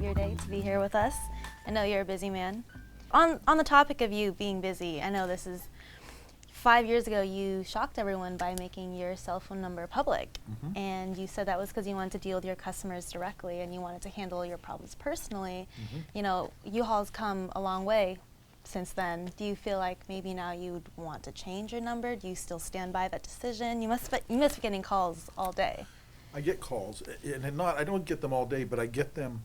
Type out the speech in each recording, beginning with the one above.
your day to be here with us. I know you're a busy man. On the topic of you being busy, I know this is 5 years ago you shocked everyone by making your cell phone number public. Mm-hmm. And you said that was because you wanted to deal with your customers directly and you wanted to handle your problems personally. Mm-hmm. You know, U-Haul's come a long way since then. Do you feel like maybe now you'd want to change your number? Do you still stand by that decision? You must be getting calls all day. I get calls, and I don't get them all day, but I get them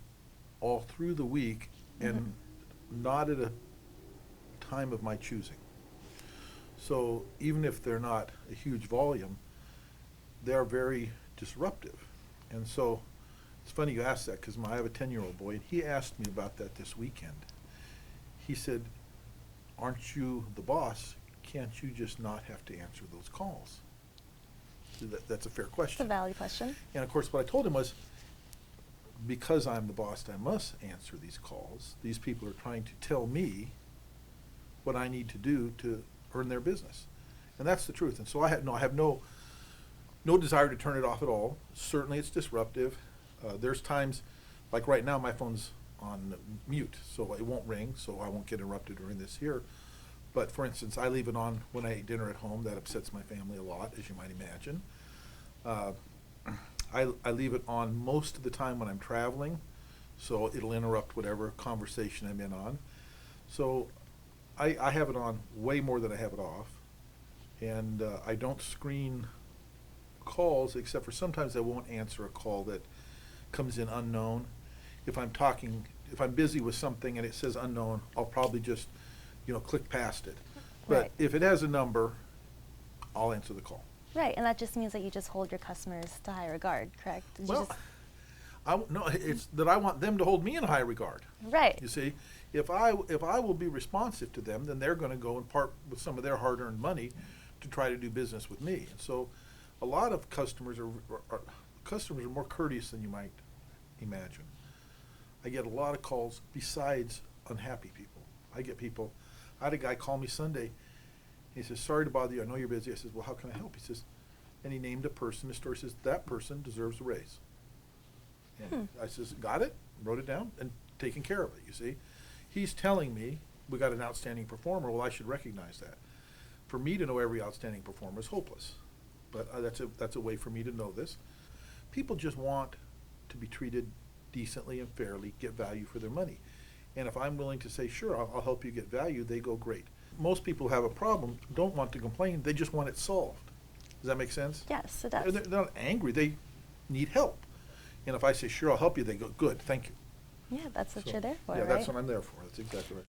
all through the week, and not at a time of my choosing. So even if they're not a huge volume, they're very disruptive. And so it's funny you ask that, because I have a 10-year-old boy, and he asked me about that this weekend. He said, "Aren't you the boss? Can't you just not have to answer those calls?" So that's a fair question. It's a valid question. And of course, what I told him was, because I'm the boss, I must answer these calls. These people are trying to tell me what I need to do to earn their business. And that's the truth. And so I have no desire to turn it off at all. Certainly it's disruptive. There's times, like right now, my phone's on mute, so it won't ring, so I won't get interrupted during this here. But for instance, I leave it on when I eat dinner at home. That upsets my family a lot, as you might imagine. I leave it on most of the time when I'm traveling, so it'll interrupt whatever conversation I'm in on. So I have it on way more than I have it off. And I don't screen calls, except for sometimes I won't answer a call that comes in unknown. If I'm busy with something and it says unknown, I'll probably just, click past it. But Right. if it has a number, I'll answer the call. Right, and that just means that you just hold your customers to high regard, correct? Did you Well, no, it's that I want them to hold me in high regard. right. You see, if I will be responsive to them, then they're going to go and part with some of their hard-earned money to try to do business with me. And so, a lot of customers are more courteous than you might imagine. I get a lot of calls besides unhappy people. I had a guy call me Sunday. He says, "Sorry to bother you. I know you're busy." I says, "Well, how can I help?" He says, and he named a person. The store says, "That person deserves a raise." And I says, "Got it," wrote it down, and taking care of it, you see. He's telling me we got an outstanding performer. Well, I should recognize that. For me to know every outstanding performer is hopeless. But that's a way for me to know this. People just want to be treated decently and fairly, get value for their money. And if I'm willing to say, "Sure, I'll help you get value," they go, "Great." Most people who have a problem don't want to complain. They just want it solved. Does that make sense? Yes, it does. They're not angry. They need help. And if I say, "Sure, I'll help you," they go, "Good, thank you." Yeah, that's what So, you're there for, yeah, right? that's what I'm there for. That's exactly right.